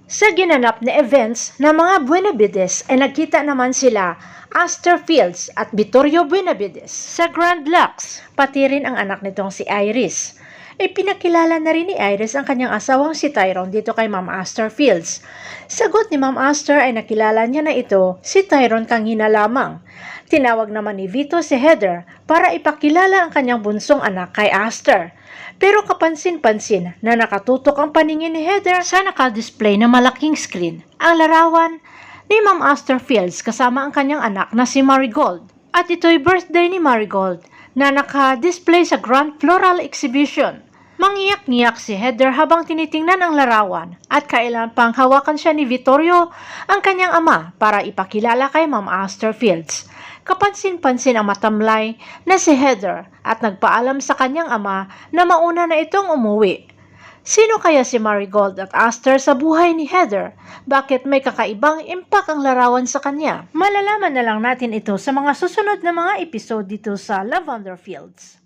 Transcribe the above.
Sa ginanap na events ng mga Buenavides ay nagkita naman sila Astor Fields at Vittorio Buenavides sa Grand Lux, pati rin ang anak nitong si Iris. Pinakilala na rin ni Iris ang kanyang asawang si Tyrone dito kay Ma'am Astor Fields. Sagot ni Ma'am Astor ay nakilala niya na ito si Tyrone kanina lamang. Tinawag naman ni Vito si Heather para ipakilala ang kanyang bunsong anak kay Astor. Pero kapansin-pansin na nakatutok ang paningin ni Heather sa nakadisplay na malaking screen, ang larawan ni Ma'am Astor Fields kasama ang kanyang anak na si Marigold. At ito'y birthday ni Marigold na nakadisplay sa Grand Floral Exhibition. Mangiyak-ngiyak si Heather habang tinitingnan ang larawan at kailan pang hawakan siya ni Vittorio ang kanyang ama para ipakilala kay Ma'am Astor Fields. Kapansin-pansin ang matamlay na si Heather at nagpaalam sa kanyang ama na mauna na itong umuwi. Sino kaya si Marigold at Astor sa buhay ni Heather? Bakit may kakaibang impact ang larawan sa kanya? Malalaman na lang natin ito sa mga susunod na mga episode dito sa Lavender Fields.